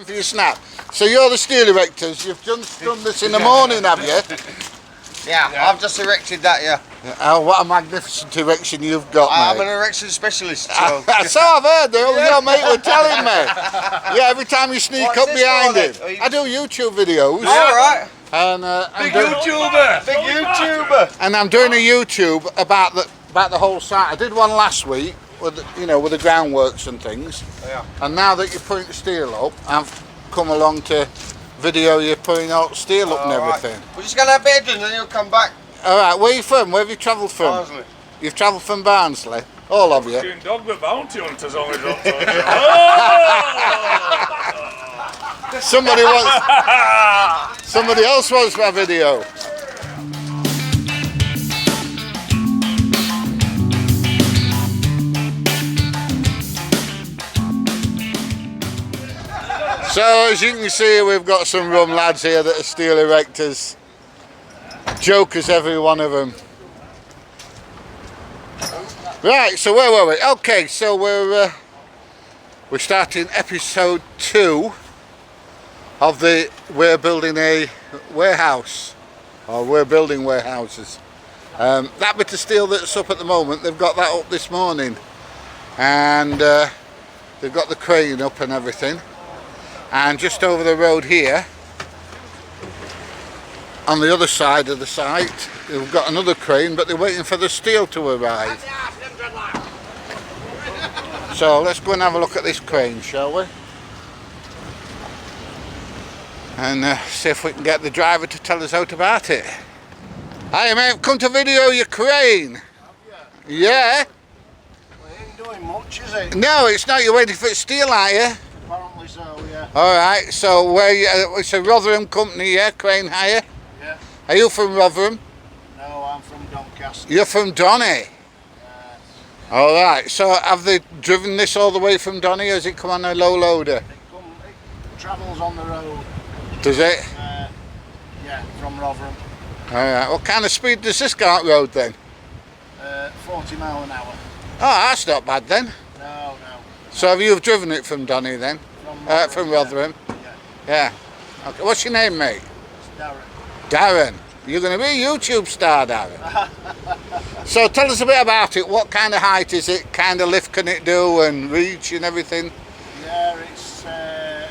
For your snap. So you're the steel erectors. You've just done this in the morning, have you? Yeah, I've just erected that, yeah. Oh, what a magnificent erection you've got, I'm mate. an erection specialist, so... So I've heard, your mate were telling me. Yeah, every time you sneak up behind him. I do YouTube videos. Alright. And, Big YouTuber! Big YouTuber! And I'm doing a YouTube about the whole site. I did one last week with with the groundworks and things. Yeah. And now that you're putting the steel up, I've come along to video you putting out steel up and everything. Right. We're just going to have a bit of dinner and you'll come back. Alright, where are you from? Where have you travelled from? Barnsley. You've travelled from Barnsley? All of you? Doing dog with bounty hunters on his up. Somebody else wants my video. So as you can see, we've got some rum lads here that are steel erectors. Jokers, every one of them. Right, so where were we? Okay, so we're starting episode 2 of the we're building a warehouse, or we're building warehouses. That bit of steel that's up at the moment, they've got that up this morning, and they've got the crane up and everything. And just over the road here, on the other side of the site, we've got another crane, but they're waiting for the steel to arrive. So let's go and have a look at this crane, shall we? And see if we can get the driver to tell us out about it. Hi mate, come to video your crane. Yeah? Well, it ain't doing much, is it? No, it's not. You're waiting for steel, aren't you? Apparently so, yeah. Alright, so where it's a Rotherham company, yeah? Crane hire? Yeah. Are you from Rotherham? No, I'm from Doncaster. You're from Donny? Alright, so have they driven this all the way from Donny, or has it come on a low loader? It travels on the road. Does it? Yeah, from Rotherham. Alright, what kind of speed does this go out road then? 40 mile an hour. Oh, that's not bad then. No. So have you driven it from Donny then? From Rotherham? Yeah. Okay, what's your name, mate? It's Darren. Darren. You're going to be a YouTube star, Darren. So tell us a bit about it. What kind of height is it? Kind of lift can it do and reach and everything? Yeah, it's a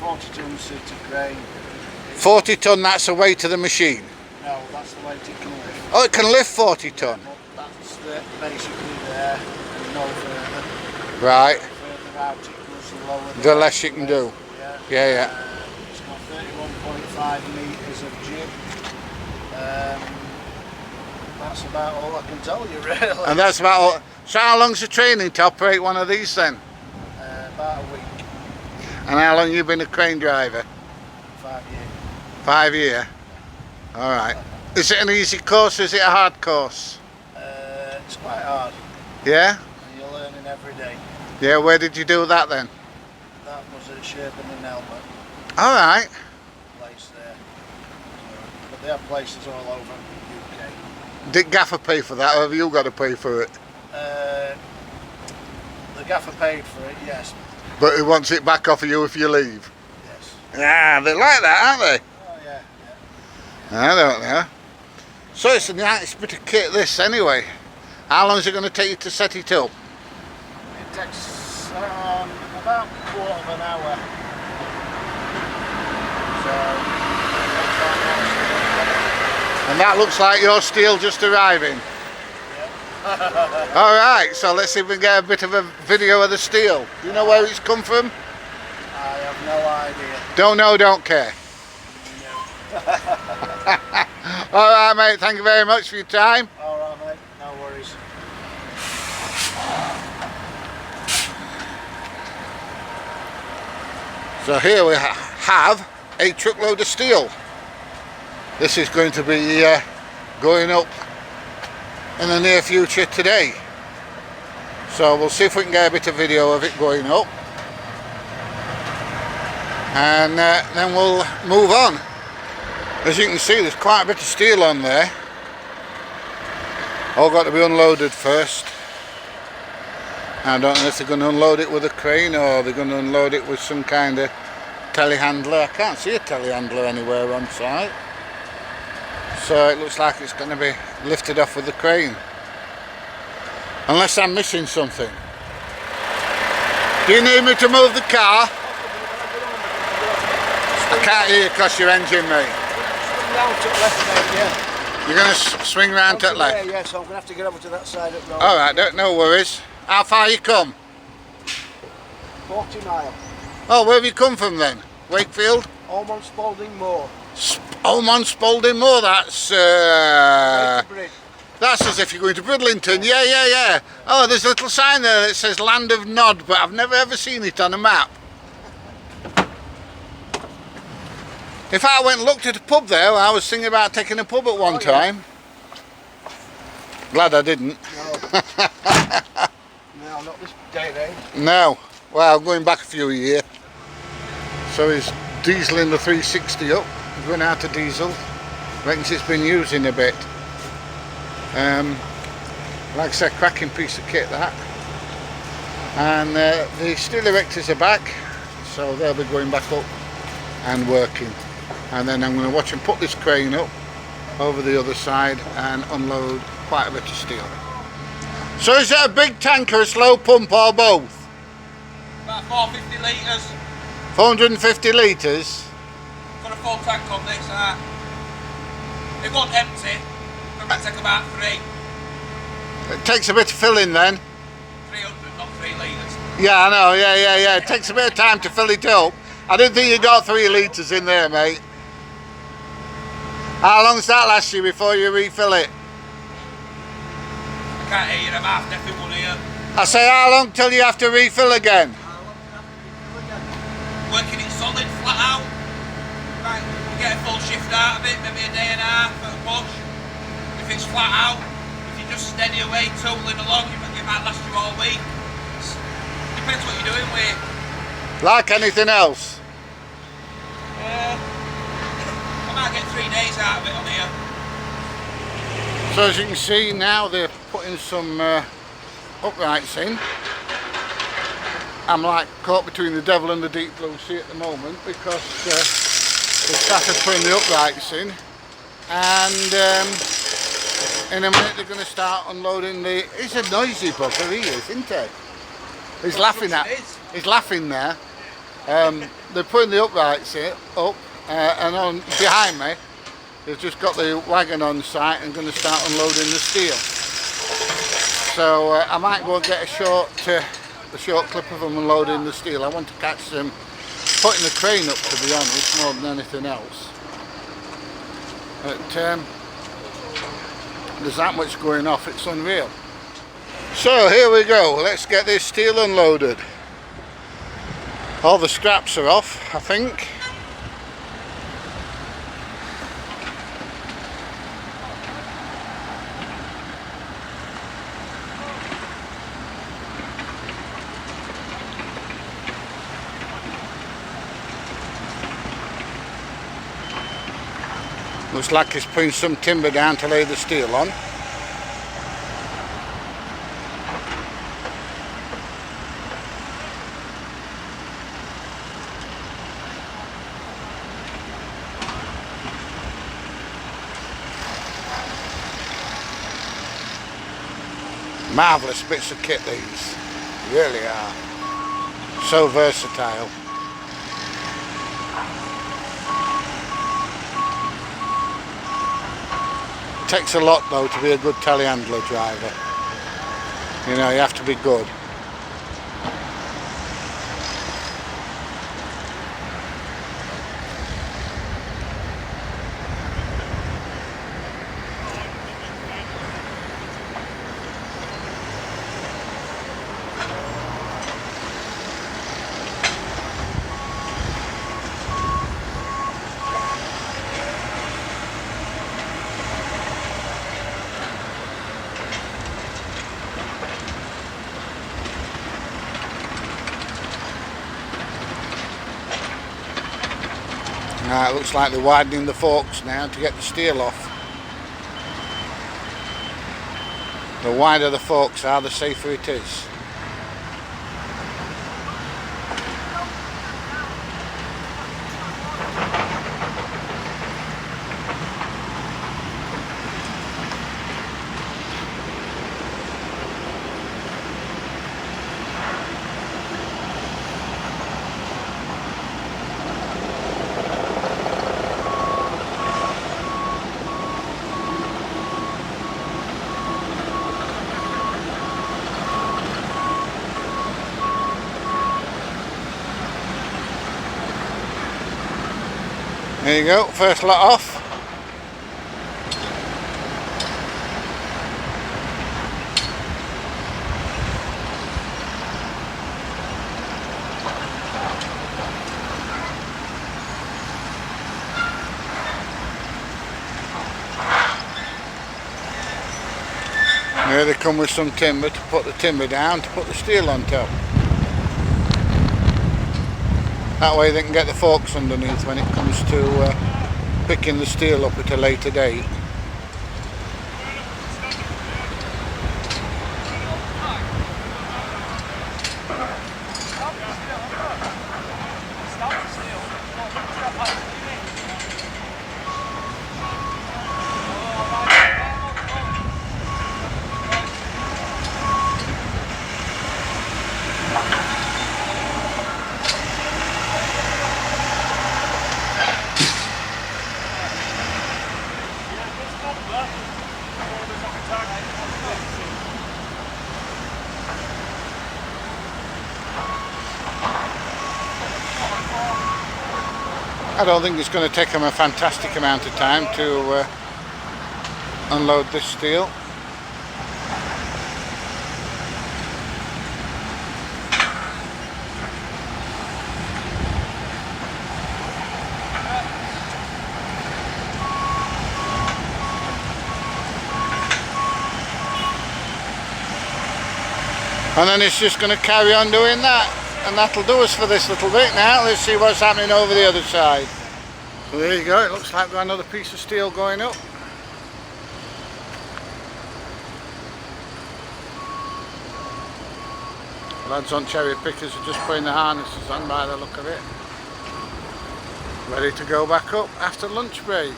40-ton city crane. 40 ton, that's the weight of the machine? No, that's the weight it can lift. Oh, it can lift 40 ton? That's basically there and no further. Right. The further out it goes, the lower The less you can do? Yeah. It's got 31.5 metres of jib. That's about all I can tell you, really. And that's about all. So how long's the training to operate one of these then? About a week. And how long you been a crane driver? 5 years. 5 years? Alright. Is it an easy course or is it a hard course? It's quite hard. Yeah? And you're learning every day. Yeah, where did you do that then? That was at Sherburn and Elmer. Alright. Place there. But they have places all over the UK. Did Gaffer pay for that or have you got to pay for it? The gaffer paid for it, yes. But he wants it back off of you if you leave? Yes. Yeah, they like that, aren't they? Oh yeah. I don't know. So it's a nice bit of kit this anyway. How long is it going to take you to set it up? It takes about a quarter of an hour. And that looks like your steel just arriving. Alright, so let's see if we can get a bit of a video of the steel. Do you know where it's come from? I have no idea. Don't know, don't care. Alright mate, thank you very much for your time. Alright mate, no worries. So here we have a truckload of steel. This is going to be going up in the near future today. So we'll see if we can get a bit of video of it going up. And then we'll move on. As you can see, there's quite a bit of steel on there. All got to be unloaded first. I don't know if they're going to unload it with a crane or they're going to unload it with some kind of telehandler. I can't see a telehandler anywhere on site. So it looks like it's going to be lifted off with the crane. Unless I'm missing something. Do you need me to move the car? I can't hear you because your engine, mate. Round to the left, mate, yeah. You're going to swing round to the left? Yeah, so I'm going to have to get over to that side of the road. Alright, no worries. How far you come? 40 mile. Oh, where have you come from then? Wakefield? Ormond Spalding Moor. Ormond Spalding Moor, that's Bridge. that's as if you're going to Bridlington. Yeah. Oh, there's a little sign there that says Land of Nod, but I've never ever seen it on a map. In fact, I went and looked at a pub there. I was thinking about taking a pub at one time. Glad I didn't. No. No, not this day and age. No. Well, going back a few years. So he's dieseling the 360 up. He's run out of diesel. Reckons it's been using a bit. Like I said, cracking piece of kit that. And the steel erectors are back, so they'll be going back up and working. And then I'm going to watch them put this crane up over the other side and unload quite a bit of steel. So is it a big tank or a slow pump or both? About 450 litres. 450 litres? Got a full tank on this. It wasn't empty. It might take about 3. It takes a bit of filling then. 300, not 3 litres. Yeah, I know, yeah. It takes a bit of time to fill it up. I didn't think you got 3 litres in there, mate. How long does that last you before you refill it? I can't hear you, I'm half deaf in one ear. I say, how long till you have to refill again? Working it solid, flat out. Right, you get a full shift out of it, maybe a day and a half at a push. If it's flat out, if you just steady away, tooling along, it might last you all week. Depends what you're doing with. Like anything else? I might get 3 days out of it on here. So as you can see now they're putting some uprights in. I'm like caught between the devil and the deep blue sea at the moment because they've started putting the uprights in, and in a minute they're going to start unloading the... It's a noisy bugger he is, isn't he? He's laughing at... He's laughing there. They're putting the uprights up and on behind me they've just got the wagon on site and going to start unloading the steel. So I might go and get a short clip of them unloading the steel. I want to catch them putting the crane up, to be honest, more than anything else. But there's that much going off, it's unreal. So here we go, let's get this steel unloaded. All the straps are off, I think. Looks like he's putting some timber down to lay the steel on. Marvellous bits of kit these, really are. So versatile. It takes a lot though to be a good telehandler driver. You know, you have to be good. Now it looks like they're widening the forks now to get the steel off. The wider the forks are, the safer it is. There you go, first lot off. Here they come with some timber to put the timber down to put the steel on top. That way they can get the forks underneath when it comes to picking the steel up at a later date. I don't think it's going to take them a fantastic amount of time to unload this steel. And then it's just going to carry on doing that. And that'll do us for this little bit now. Let's see what's happening over the other side. So there you go, it looks like we've got another piece of steel going up. Lads on cherry pickers are just putting the harnesses on by the look of it. Ready to go back up after lunch break.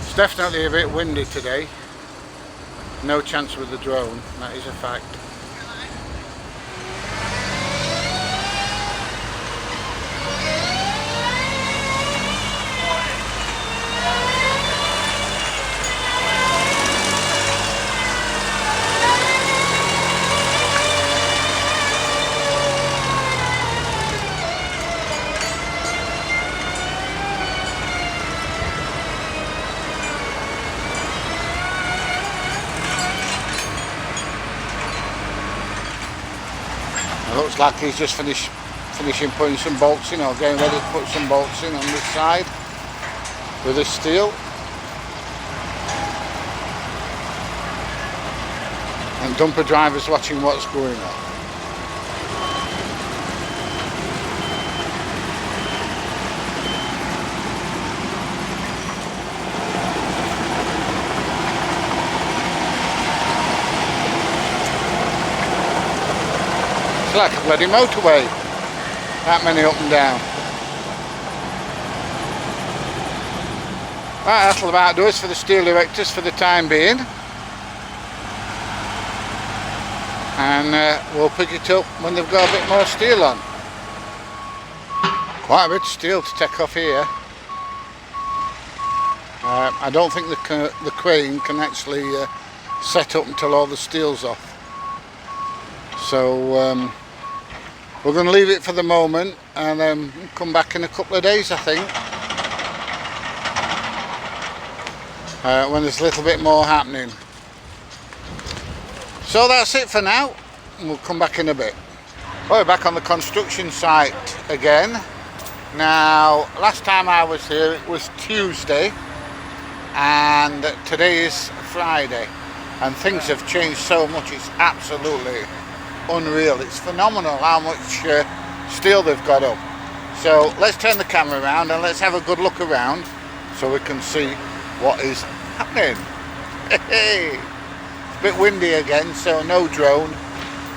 It's definitely a bit windy today. No chance with the drone, that is a fact. Looks like he's just finishing putting some bolts in, or getting ready to put some bolts in on this side with this steel. And dumper drivers watching what's going on. It's like a bloody motorway, that many up and down. Right, that'll about do us for the steel erectors for the time being. And we'll pick it up when they've got a bit more steel on. Quite a bit of steel to take off here. I don't think the crane can actually set up until all the steel's off. So we're going to leave it for the moment and then come back in a couple of days, I think, when there's a little bit more happening. So that's it for now, and we'll come back in a bit. We're back on the construction site again. Now, last time I was here it was Tuesday, and today is Friday, and things have changed so much, it's absolutely unreal. It's phenomenal how much steel they've got up. So let's turn the camera around and let's have a good look around so we can see what is happening. It's a bit windy again, so no drone,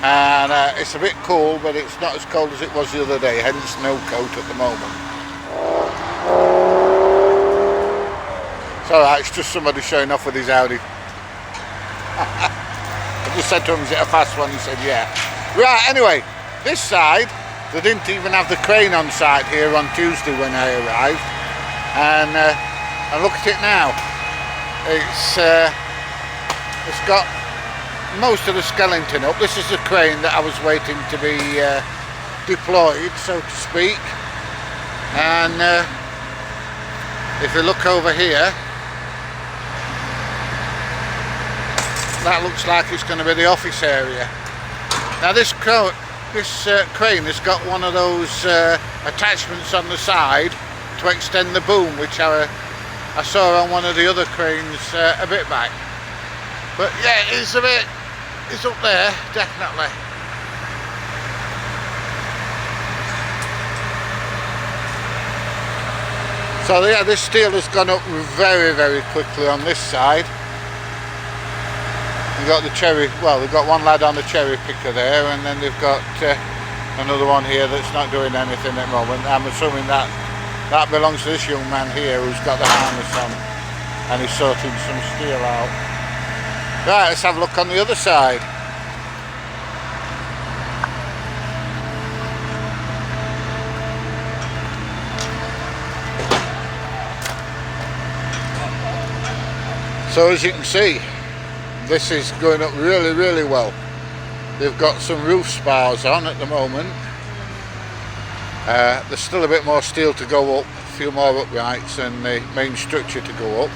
and it's a bit cool, but it's not as cold as it was the other day, hence no coat at the moment. It's alright, it's just somebody showing off with his Audi. I just said to him, is it a fast one? He said, yeah. Right, anyway, this side, they didn't even have the crane on site here on Tuesday when I arrived. And look at it now. It's it's got most of the skeleton up. This is the crane that I was waiting to be deployed, so to speak. And if you look over here, that looks like it's going to be the office area. Now this crane has got one of those attachments on the side to extend the boom, which I saw on one of the other cranes a bit back. But yeah, it's up there, definitely. So yeah, this steel has gone up very, very quickly on this side. They've got the cherry, well, they've got one lad on the cherry picker there, and then they've got another one here that's not doing anything at the moment. I'm assuming that belongs to this young man here who's got the harness on and he's sorting some steel out. Right, let's have a look on the other side. So as you can see, this is going up really, really well. They've got some roof spars on at the moment. There's still a bit more steel to go up, a few more uprights and the main structure to go up.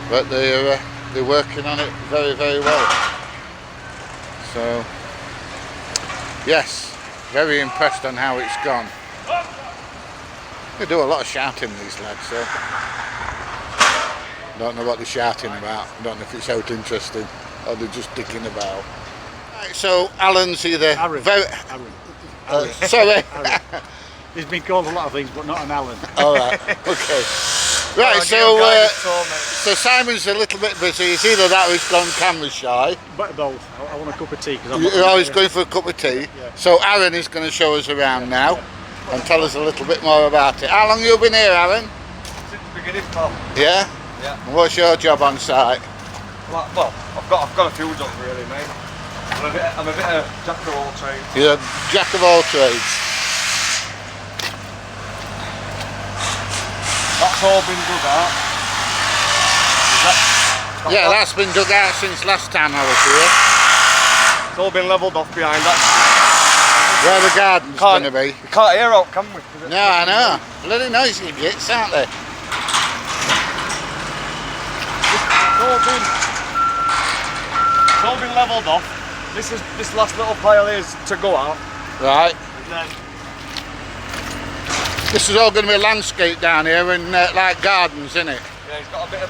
But they're working on it very, very well. So, yes, very impressed on how it's gone. They do a lot of shouting, these lads, so don't know what they're shouting about. I don't know if it sounds interesting or they're just dicking about. Right, so Alan's either Aaron. Aaron. Sorry. Aaron. He's been called a lot of things, but not an Alan. All right. Okay. Right. So Simon's a little bit busy. It's either that or he's gone camera shy. But both. I want a cup of tea. You're always going for a cup of tea. Yeah. So Aaron is going to show us around now and tell us a little bit more about it. How long have you been here, Aaron? Since the beginning, pal. Yeah. Yeah. And what's your job on site? Well, I've got a few jobs really, mate. I'm a bit of jack of all trades. You're a jack of all trades. That's all been dug out. Yeah, that's been dug out since last time I was here. It's all been levelled off behind that. Where the garden's going to be. We can't hear out, can we? No, I know. Bloody noisy gits, aren't they? It's all been levelled off. This last little pile is to go out. Right. And then This is all going to be landscape down here and like gardens, isn't it? yeah, it's got a bit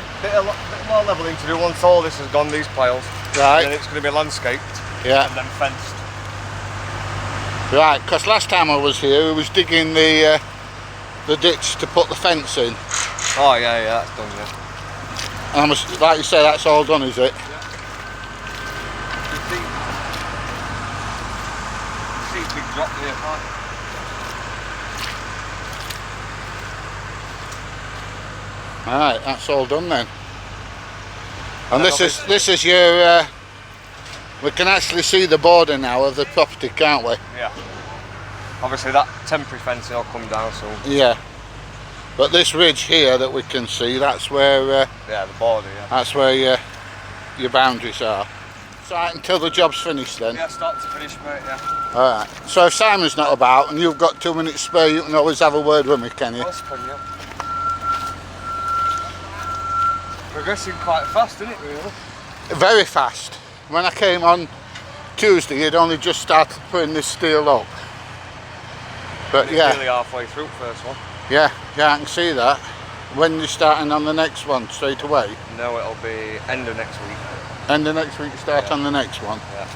more levelling to do once all this has gone, these piles. Right. And then it's going to be landscaped Yeah. and then fenced. Right, because last time I was here, we was digging the ditch to put the fence in. Oh yeah, that's done, yeah. And like you say, that's all done, is it? See big drop here, can't you? Right, that's all done then. And this is your. We can actually see the border now of the property, can't we? Yeah. Obviously that temporary fencing will come down soon. Yeah. But this ridge here that we can see, that's where. Yeah, the border, yeah. That's where your boundaries are. So until the job's finished then. Yeah, start to finish, mate, yeah. All right. So if Simon's not about and you've got 2 minutes spare, you can always have a word with me, can you? Of course, can you? Progressing quite fast, isn't it, really? Very fast. When I came on Tuesday, he'd only just started putting this steel up. But It's yeah, nearly halfway through first one. yeah, I can see that. When you're starting on the next one straight away? No, it'll be end of next week. And the next week start on the next one? Yeah.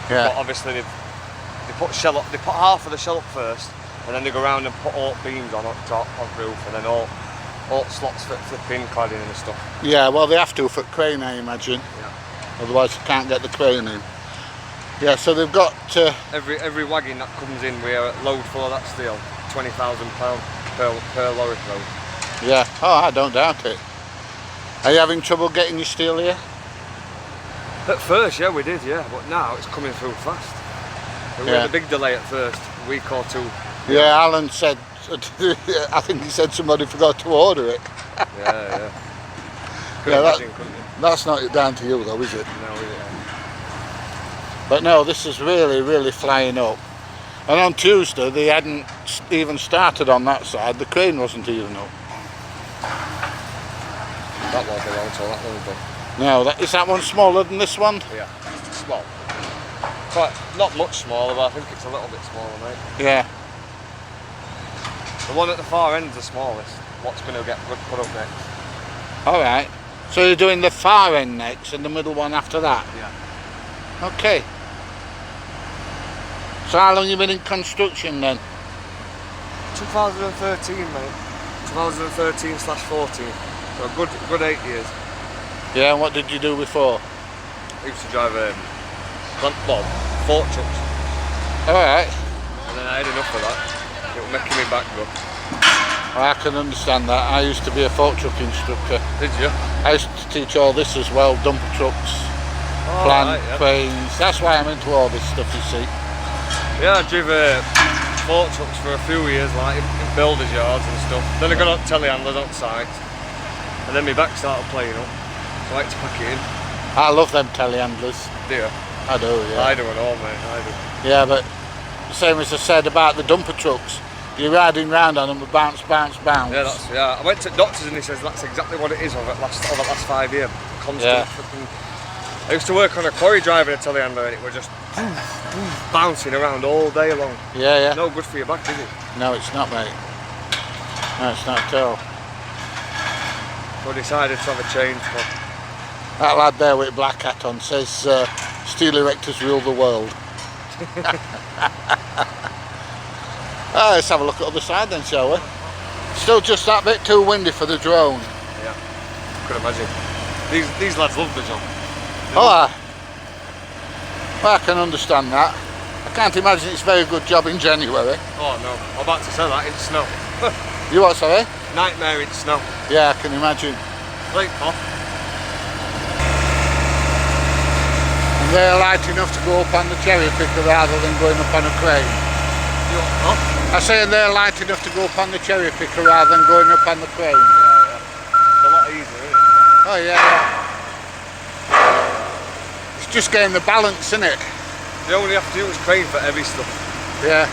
But Yeah. obviously they put shell up, they put half of the shell up first, and then they go around and put all beams on top of the roof, and then all slots for pin cladding and stuff. Yeah, well they have to for crane, I imagine. Yeah. Otherwise you can't get the crane in. Yeah, so they've got... Every wagon that comes in with a load full of that steel, £20,000 per lorry load. yeah, oh, I don't doubt it. Are you having trouble getting your steel here? At first, yeah, we did, yeah, but now it's coming through fast. We had a big delay at first, a week or two. Yeah, Alan said, I think he said somebody forgot to order it. Yeah. Yeah, Imagine, couldn't you? That's not down to you though, is it? No, yeah. But no, this is really, really flying up. And on Tuesday, they hadn't even started on that side. The crane wasn't even up. That won't be long till that one's done. No, is that one smaller than this one? Yeah, small. Quite, not much smaller, but I think it's a little bit smaller, mate. Yeah. The one at the far end is the smallest. What's going to get put up next? All right. So you're doing the far end next and the middle one after that? Yeah. Okay. So how long have you been in construction then? 2013, mate. 2013/14. So a good 8 years. Yeah, and what did you do before? I used to drive fork trucks. Alright. And then I had enough of that. It was making me back go. I can understand that. I used to be a fork truck instructor. Did you? I used to teach all this as well, dumper trucks, plant, cranes. That's why I'm into all this stuff, you see. Yeah, I drove fork trucks for a few years, like in builders' yards and stuff. Then I got on telehandlers on site. And then my back started playing up. So I like to pack it in. I love them telehandlers. Do you? I do, yeah. I do at all, mate. I do. Yeah, but same as I said about the dumper trucks. You're riding round on them with bounce, bounce, bounce. Yeah, I went to doctors and he says that's exactly what it is over the last 5 years. Constant fucking. I used to work on a quarry driving a telehandler and it was just bouncing around all day long. Yeah, yeah. No good for your back, is it? No, it's not, mate. No, it's not at all. So I decided to have a change. That lad there with a black hat on says steel erectors rule the world. Let's have a look at the other side then, shall we? Still just that bit too windy for the drone. Yeah, could imagine. These lads love the job. Well, I can understand that. I can't imagine it's a very good job in January. Oh no, I'm about to say that, in snow. You what, sorry? Nightmare in snow. Yeah, I can imagine. Right, Paul. And they're light enough to go up on the cherry picker rather than going up on a crane. You what, Paul? I say they're light enough to go up on the cherry picker rather than going up on the crane. Yeah. It's a lot easier, isn't it? Oh yeah. It's just getting the balance, isn't it? The only have to do is crane for heavy stuff. Yeah.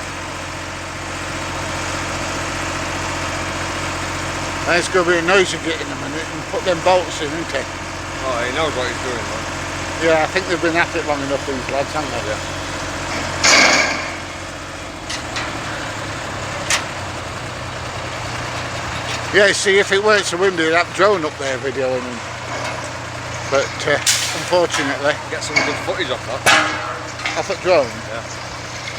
And it's going to be a noisy get in a minute and put them bolts in, isn't it? Oh, he knows what he's doing, man. Yeah, I think they've been at it long enough, these lads, haven't they? Yeah. Yeah, see, if it weren't so windy, that drone up there videoing them. But unfortunately, Get some good footage off that. off at drone. Yeah.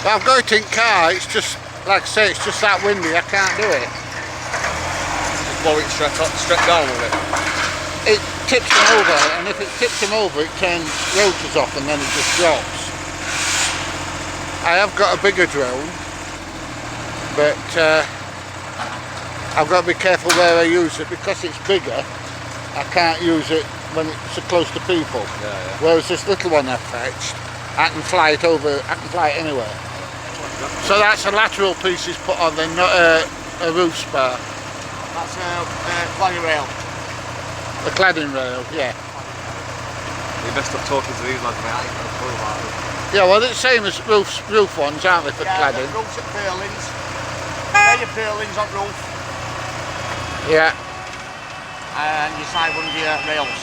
But I've got it in car. It's just, like I say, it's just that windy. I can't do it. Just blow it straight down with it. It tips them over, and if it tips them over, it turns rotors off, and then it just drops. I have got a bigger drone, but I've got to be careful where I use it because it's bigger. I can't use it when it's so close to people. Yeah. Whereas this little one I've fetched, I can fly it over. I can fly it anywhere. So that's a lateral piece he's put on, then not a roof spar. That's a cladding rail. A cladding rail, yeah. You best stop talking to these lads, mate. I ain't got a clue about it. Yeah, well, it's the same as roof ones, aren't they, for cladding? The roofs at purlins. They're your purlins on roof. Yeah. And your side ones your rails.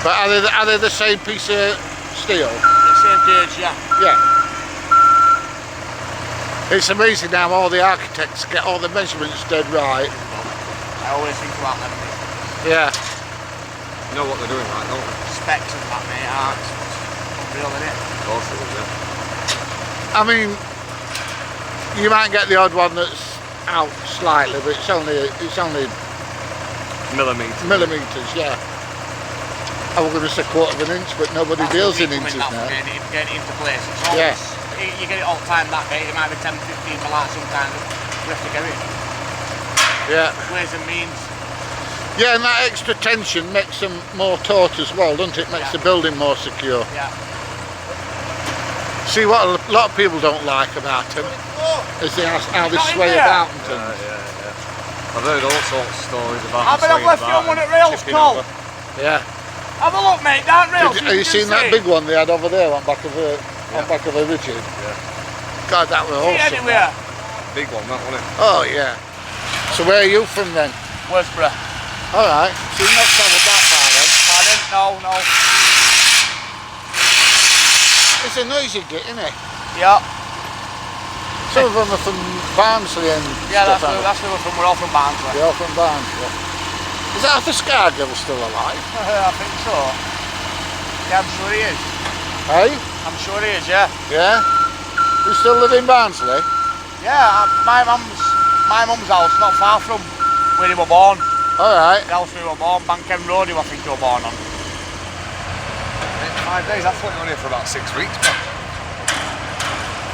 But are they the same piece of steel? The same gauge, yeah. Yeah. It's amazing how all the architects get all the measurements dead right. I always think about them. Yeah. You know what they're doing, right, don't they? Specs and that, mate, aren't real, innit? Of course it is, yeah. I mean, you might get the odd one that's out slightly, but it's only millimetres, yeah. I was going to say quarter of an inch, but nobody deals in inches now. Getting it into place. It's always, you get it all the time that way. It might be 10, 15 for that sometimes. You have to get it. Yeah. Ways and means. Yeah, and that extra tension makes them more taut as well, doesn't it? Makes the building more secure. Yeah. See, what a lot of people don't like about them is how they sway about and things. Yeah. I've heard all sorts of stories about I've left you on one at rails, Cole. Yeah. Have a look, mate, down rail. Have you seen that big one they had over there on back of a rigid? Yeah. God, that was awesome. Anywhere. Big one, that wasn't it? Oh yeah. So where are you from then? Westborough. Alright, so you've not travelled that far then? Pardon? No. It's a noisy git, isn't it? Yeah. Some of them are from Barnsley and Yeah, stuff. that's where we're from. We're all from Barnsley. They're all from Barnsley. Is that Arthur Scargill still alive? I think so. Yeah, I'm sure he is. Hey? I'm sure he is, yeah. Yeah? You still live in Barnsley? Yeah, my mum's house, not far from where he was born. Alright. The house where he was born, Bankham Road, I think he was born on. 5 days, I thought you were here for about 6 weeks, but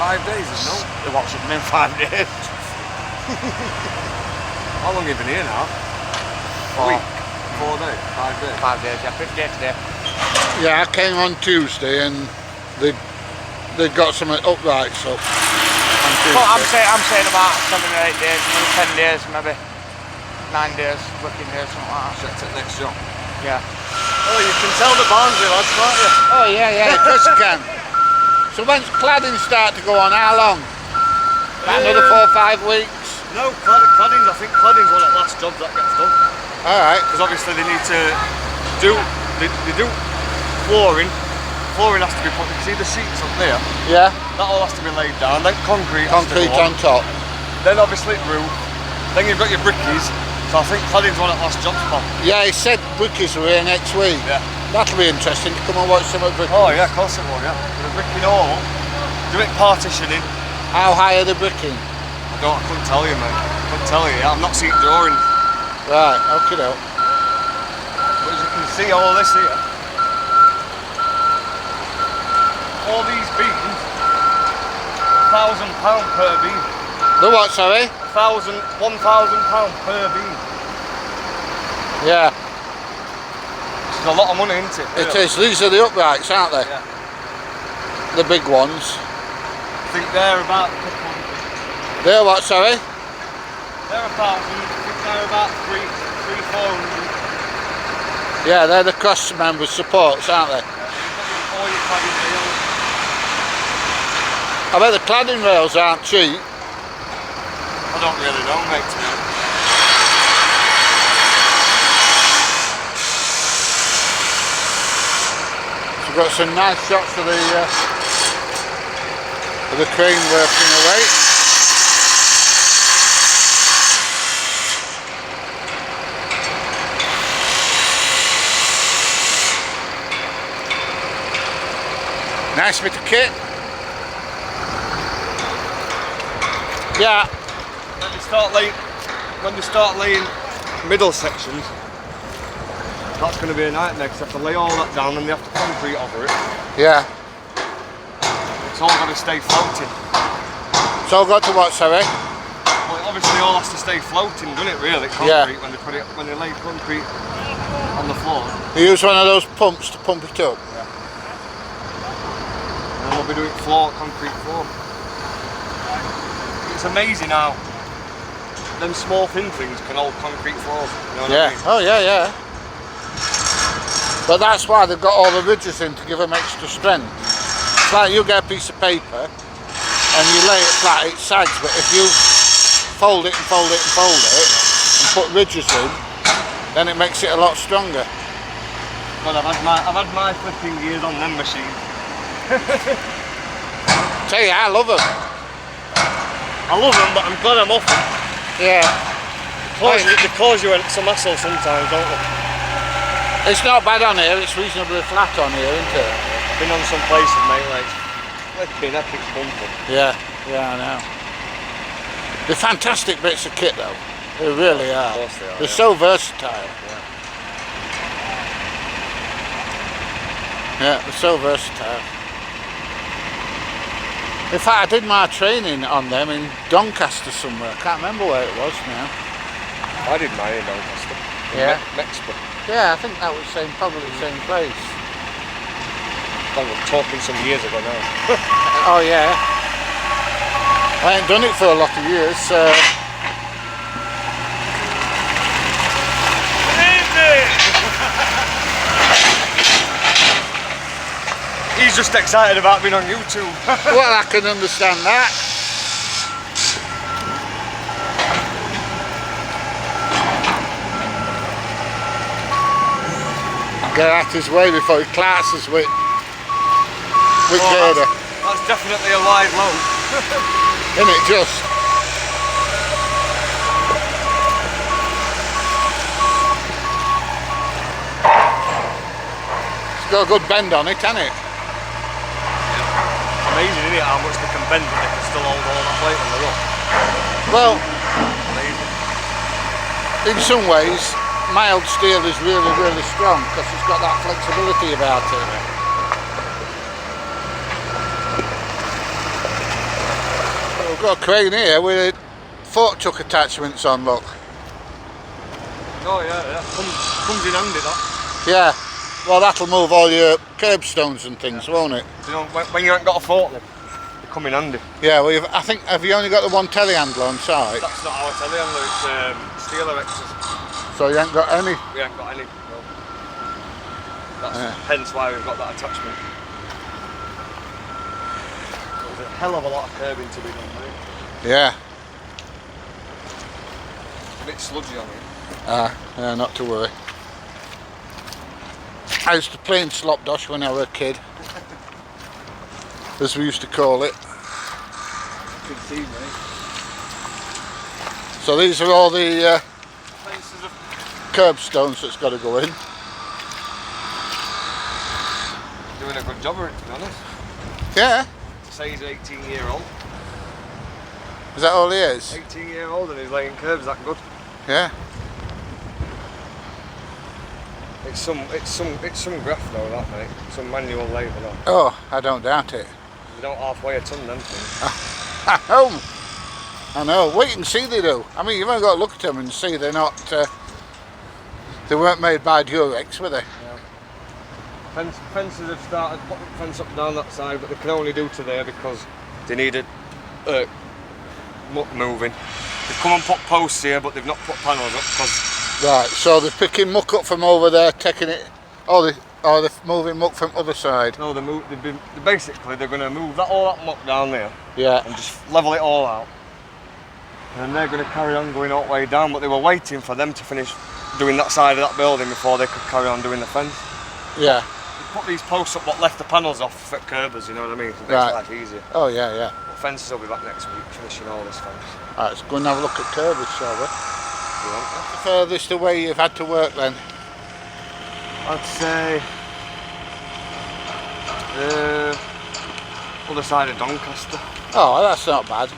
5 days is no. He watched it in 5 days. How long have you been here now? A week? 4 days? 5 days? 5 days, yeah, 5th day today. Yeah, I came on Tuesday and they got some uprights up. Well, I'm saying about 7 or 8 days, maybe 10 days, maybe 9 days, working days, something like that. Checked it next job. Yeah. Oh, you can tell the Barnsley lads, can't you? Oh yeah, of course you can. So when's cladding start to go on? How long? About another 4 or 5 weeks? No, cladding, I think cladding's one of the last jobs that gets done. Alright. Because obviously they need to do, they do flooring. Flooring has to be put, you see the seats up there? Yeah. That all has to be laid down, then concrete has to Concrete go on top. Then obviously roof, then you've got your brickies. So I think cladding's one of the last jobs, Paul. Yeah, he said brickies were here next week. Yeah. That'll be interesting to come and watch some of brickies. Oh yeah, of course it will, yeah. With a bricking all, do it partitioning. How high are they bricking? I couldn't tell you, mate. Couldn't tell you, I've not seen drawings. Right, okay doke. But as you can see, all this here, all these beams, £1,000 per beam. The what, sorry? £1,000 per beam. Yeah. Which is a lot of money, isn't it? It is. These are the uprights, aren't they? Yeah. The big ones. I think they're about, They're what, sorry? they're about, I think they're about 400. Yeah, they're the cross member supports, aren't they? All your cladding rails. I bet the cladding rails aren't cheap. I don't really know, mate, to be honest. So we've got some nice shots of the crane working away. Nice bit of kit. Yeah. When they start laying middle sections, that's going to be a nightmare because they have to lay all that down and they have to concrete over it. Yeah. It's all got to stay floating. It's all got to what, sorry? Well, it obviously all has to stay floating, doesn't it? Really, concrete when they lay concrete on the floor. You use one of those pumps to pump it up. Yeah. And we'll be doing concrete floor. It's amazing how them small thin things can hold concrete floors. You know what I mean? Oh yeah. But that's why they've got all the ridges in to give them extra strength. It's like you get a piece of paper and you lay it flat, it sags, but if you fold it and fold it and fold it and put ridges in, then it makes it a lot stronger. Well, I've had my flipping gears on them machines. Tell you, I love them. I love them, but I'm glad I'm off them. Yeah. They cause you some hassle sometimes, don't they? It's not bad on here, it's reasonably flat on here, isn't it? I've been on some places, mate, like flipping epic bumping. Yeah, I know. They're fantastic bits of kit though. They really are. Of course they are. They're so versatile. Yeah, they're so versatile. In fact, I did my training on them in Doncaster somewhere. I can't remember where it was now. I did mine in Doncaster. Yeah. Mexico. Yeah, I think that was probably the same place. I was talking some years ago now. Oh yeah. I ain't done it for a lot of years. He's just excited about being on YouTube. Well, I can understand that. Get out his way before he clouts us with RØDE. That's definitely a wide load. Isn't it just? It's got a good bend on it, hasn't it? It's amazing, isn't it, how much they can bend, but they can still hold all that weight on the rock. Well, Amazing. in some ways, mild steel is really, really strong because it's got that flexibility about it. We've got a crane here with fork chuck attachments on, look. Oh yeah. Comes in handy, that. Yeah, well that'll move all your curbstones and things, won't it? You know, when you ain't got a forklift, they come in handy. Yeah, well I think, have you only got the one telehandler on site? That's not our telehandler, it's steel erectors. So you ain't got any? We ain't got any. No. That's hence why we've got that attachment. There's a hell of a lot of curbing to be done, mate. Yeah. A bit sludgy on it. Yeah, not to worry. I used to play in slopdosh when I was a kid, as we used to call it. Good see, mate. So these are all the Fences of curbstones that's got to go in. doing a good job of it, to be honest. Yeah. To say he's 18-year-old. Is that all he is? 18-year-old and he's laying curbs that good. Yeah. It's some graft though, that mate. Some manual labour though. Oh, I don't doubt it. They don't halfway a ton them things. I know. Well, you can see they do. I mean, you've only got to look at them and see they're not. They weren't made by Durex, were they? Yeah. Fences have started putting the fence up down that side, but they can only do to there because they needed muck moving. They've come and put posts here, but they've not put panels up because. Right. So they're picking muck up from over there, taking it. Or they're moving muck from other side. No, basically they're going to move all that muck down there. Yeah. And just level it all out. And they're going to carry on going all the way down, but they were waiting for them to finish doing that side of that building before they could carry on doing the fence. Yeah. They put these posts up but left the panels off for curbers, you know what I mean? It makes life easier. Oh yeah, yeah. But fences will be back next week, finishing all this fence. Alright, let's go and have a look at curbers, shall we? You want What's the furthest away you've had to work then? I'd say other side of Doncaster. Oh, that's not bad.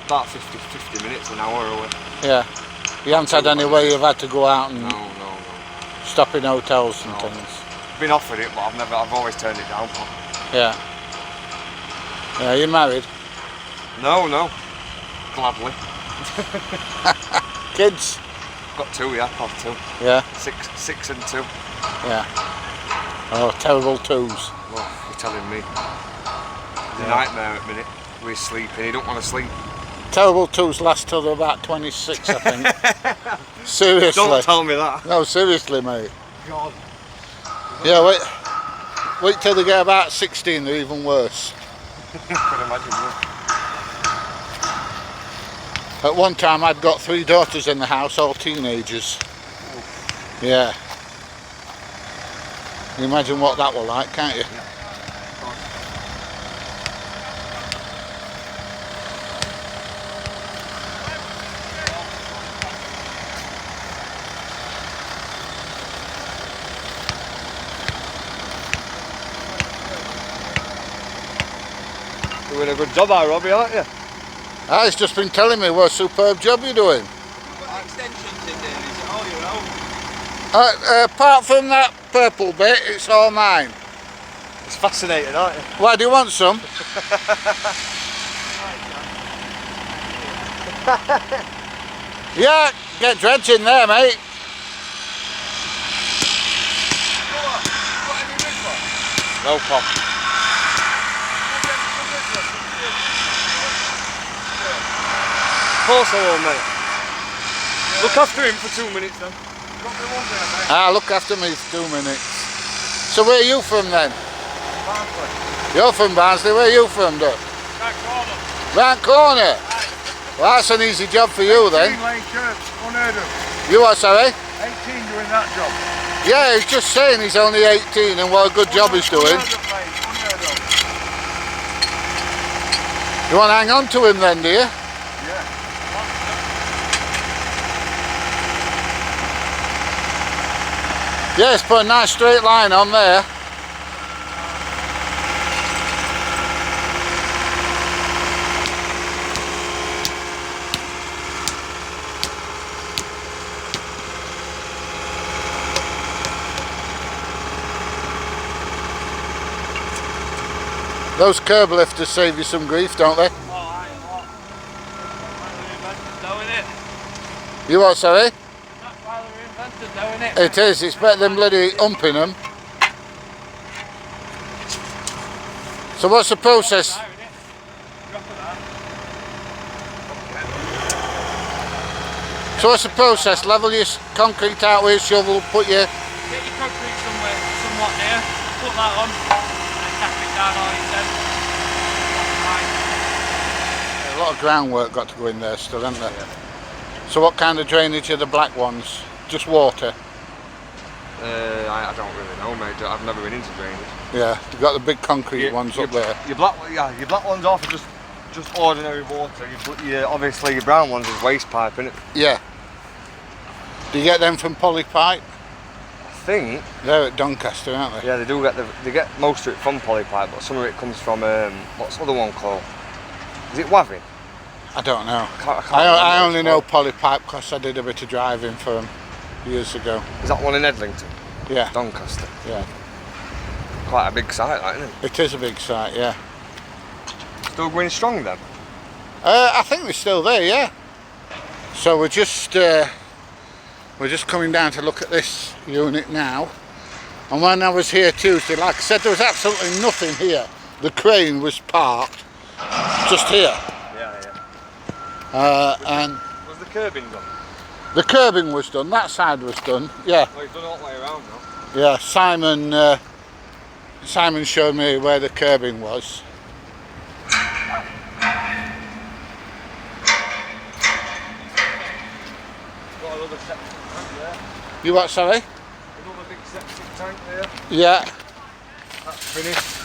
About 50 minutes, an hour away. Yeah. You haven't had any way you've had to go out and No. stop in hotels and No. things? Been offered it, but I've always turned it down. Yeah. Yeah, you married? No. Gladly. Kids? Got two, yeah, I've got two. Yeah. 6 and 2. Yeah. Oh, terrible twos. Well, you're telling me. It's a nightmare at the minute. We're sleeping, he don't want to sleep. Terrible twos last till they're about 26, I think. Seriously. Don't tell me that. No, seriously, mate. God. Yeah, wait till they get about 16, they're even worse. I can imagine that. At one time I'd got 3 daughters in the house, all teenagers. Yeah. You imagine what that was like, can't you? Doing a good job, Robbie, aren't you? He's just been telling me what a superb job you're doing. What extensions in there? Is it all your own? Apart from that purple bit, it's all mine. It's fascinating, aren't you? Why, do you want some? Yeah, get dreads in there, mate. No problem. Of course I will, mate. Look after him for 2 minutes then. Look after me for 2 minutes. So where are you from then? Barnsley. You're from Barnsley, where are you from, Doug? That corner. Round corner. Well, that's an easy job for you then. 18 lane curves, unheard of. You what, sorry? 18 doing that job. Yeah, he's just saying he's only 18 and what a good job he's doing. Unheard of, mate, unheard of. You want to hang on to him then, do you? Yeah. Yes, put a nice straight line on there. Those curb lifters save you some grief, don't they? Oh, I ain't what. That's why they invented doing it. You what, sorry? That's why they invented doing it. It is, it's better than bloody humping them. So what's the process? So what's the process? Level your concrete out with a shovel, put your... Get your concrete somewhat near, put that on, and tap it down all you said. A lot of groundwork got to go in there still, hasn't there? Yeah. So what kind of drainage are the black ones? Just water? I don't really know, mate. I've never been into drainage. Yeah, you've got the big concrete ones up there. Your black ones off are just ordinary water. Obviously your brown ones is waste pipe, innit? Yeah. Do you get them from Polypipe? I think They're at Doncaster, aren't they? yeah, they get most of it from Polypipe, but some of it comes from what's the other one called? Is it Wavin? I don't know. I I only know Polypipe because I did a bit of driving for them years ago. Is that one in Edlington? Yeah. Doncaster. Yeah. Quite a big site, that, isn't it? It is a big site, yeah. Still going strong then? I think they're still there, yeah. So we're just coming down to look at this unit now. And when I was here Tuesday, like I said, there was absolutely nothing here. The crane was parked just here. Yeah. And Was the curbing done? the curbing was done, that side was done, yeah. Oh, he's done it all the way around now. Yeah, Simon showed me where the curbing was. Got another septic tank there. You what, sorry? Another big septic tank there. Yeah. That's finished.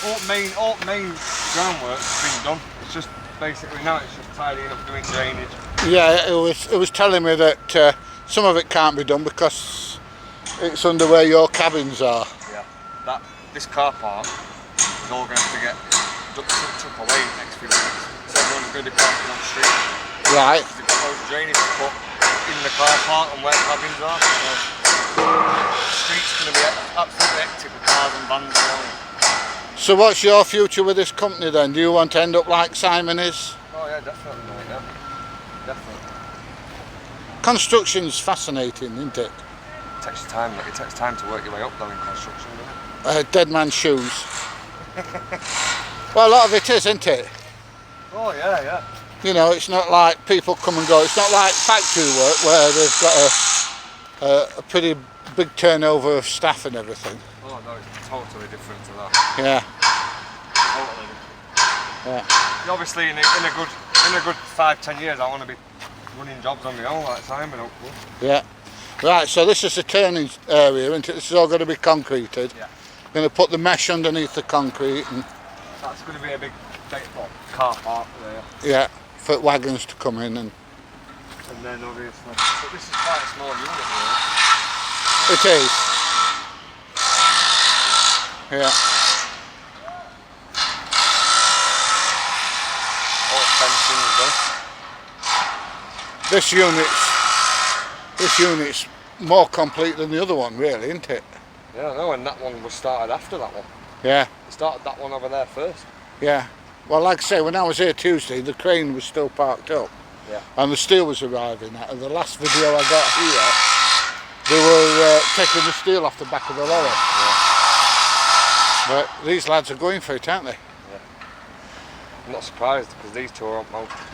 All main groundwork's been done. It's just basically now it's just tidying up, doing drainage. Yeah, it was telling me that some of it can't be done because it's under where your cabins are. Yeah. This car park is all going to have to get took away in the next few weeks. So everyone's going to be parking on the street. Right. They've got those drainage to put in the car park and where cabins are. So the street's going to be absolutely hectic with cars and vans and all. So what's your future with this company then? Do you want to end up like Simon is? Oh yeah, definitely, mate, yeah. Definitely. Construction's fascinating, isn't it? It takes time, it takes time to work your way up though in construction, doesn't it? Dead man's shoes. Well, a lot of it is, isn't it? Oh yeah. You know, it's not like people come and go. It's not like factory work where they've got a pretty big turnover of staff and everything. Oh no, it's totally different to that. Yeah. Totally different. Yeah. Obviously in a good 5-10 years I want to be running jobs on my own like Simon, hopefully. Yeah. Right, so this is the turning area, isn't it? This is all going to be concreted. Yeah. Going to put the mesh underneath the concrete and That's going to be a big car park there. yeah, for wagons to come in and then obviously, but this is quite a small unit here. it is. Yeah. All fencing is done. This unit's more complete than the other one, really, isn't it? Yeah, I know, and that one was started after that one. Yeah. They started that one over there first. Yeah. Well, like I say, when I was here Tuesday, the crane was still parked up. Yeah. And the steel was arriving. And the last video I got here, they were taking the steel off the back of the lorry. Yeah. But these lads are going for it, aren't they? Yeah. I'm not surprised because these two are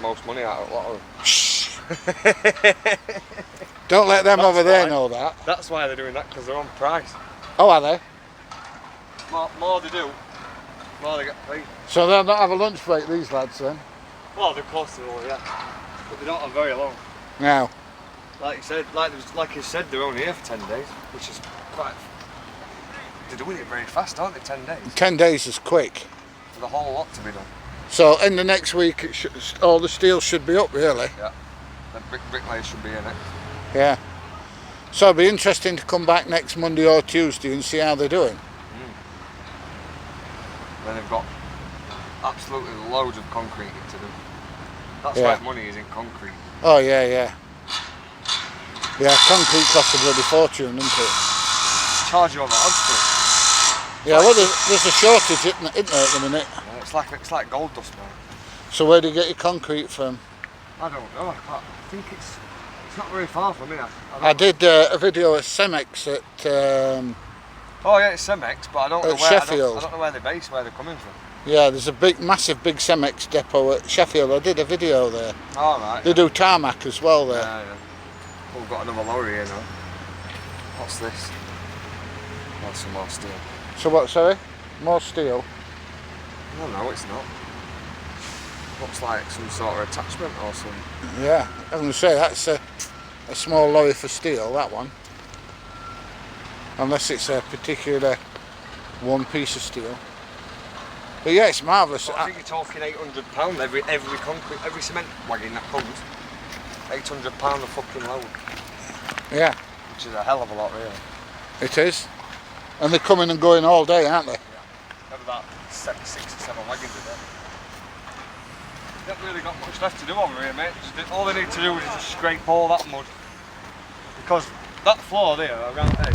most money out of a lot of them. Don't let them That's over there why. know that. That's why they're doing that, because they're on price. Oh, are they? more they do, more they get paid. So they'll not have a lunch break, these lads, then? Well, they're close to all, yeah. But they don't have very long. No. Like you said, they're only here for 10 days, which is quite... They're doing it very fast, aren't they, 10 days? 10 days is quick. For the whole lot to be done. So in the next week, all the steel should be up, really. Yeah. The bricklayers should be in it. Yeah. So it'll be interesting to come back next Monday or Tuesday and see how they're doing. Then they've got absolutely loads of concrete to do. That's Yeah. where money is, in concrete. Oh, yeah, yeah. Yeah, concrete costs a bloody fortune, doesn't it? Charge you over odds for it. Yeah, well, there's a shortage, isn't there, at the minute? Yeah, it's like gold dust, man. So where do you get your concrete from? I don't know. I think it's not very far from here. I did a video at Cemex at Oh yeah, it's Cemex, but I don't know at where. Sheffield. I don't know where they're based, where they're coming from. Yeah, there's a massive big Cemex depot at Sheffield. I did a video there. All right. They do tarmac as well there. Yeah, yeah. Oh, we've got another lorry here now. What's this? Oh, some more steel. So what, sorry? More steel? No, it's not. Looks like some sort of attachment or something. Yeah, I was going to say, that's a small lorry for steel, that one. Unless it's a particular one piece of steel. But yeah, it's marvellous. I think you're talking £800 every cement wagon that comes. £800 a fucking load. Yeah. Which is a hell of a lot, really. It is. And they're coming and going all day, aren't they? Yeah. Have about 6 or 7 wagons a day. They haven't really got much left to do over here, mate. All they need to do is just scrape all that mud. Because that floor there, around there,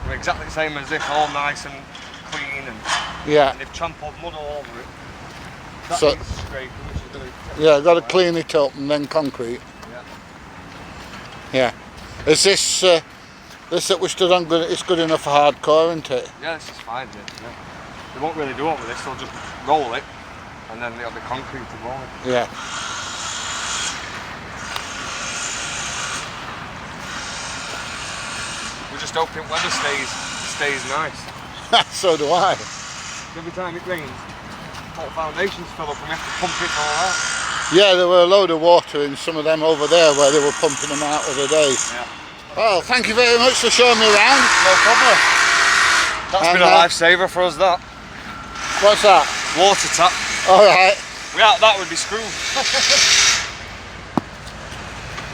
are exactly the same as this, all nice and clean, and Yeah. they've trampled mud all over it. That So- needs scraping, which is doing. Yeah, got to clean it up and then concrete. Yeah. Yeah. Is this that we stood on good? It's good enough for hardcore, isn't it? Yeah, this is fine, yeah. They won't really do over this, they'll just roll it, and then they'll be concrete to roll it. Yeah. We're just hoping weather stays nice. So do I. Every time it rains, all foundations fill up and we have to pump it all out. Yeah, there were a load of water in some of them over there where they were pumping them out of the day. Yeah. Well, thank you very much for showing me around. No problem. That's been a lifesaver for us, that. What's that? Water tap. All right. Without that, we'd be screwed.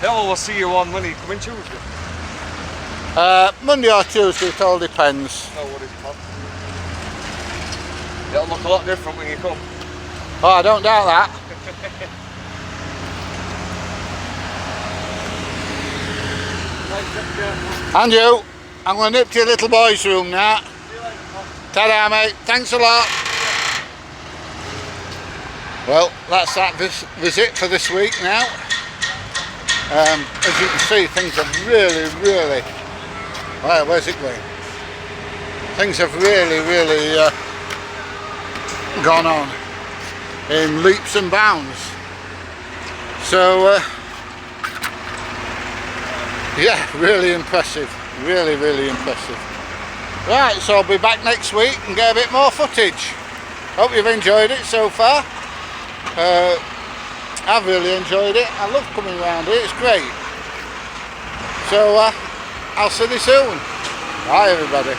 Well, we'll see you on when you come in Tuesday. Monday or Tuesday, it all depends. No worries, man. It'll look a lot different when you come. Oh, I don't doubt that. And you, I'm going to nip to your little boy's room now. Ta-da, mate. Thanks a lot. Well, that's that visit for this week now. As you can see, things have really, well, where's it going? Things have really gone on in leaps and bounds. So, yeah, really impressive. Really impressive. Right, so I'll be back next week and get a bit more footage. Hope you've enjoyed it so far. I've really enjoyed it. I love coming around here, it's great. So I'll see you soon. Bye everybody.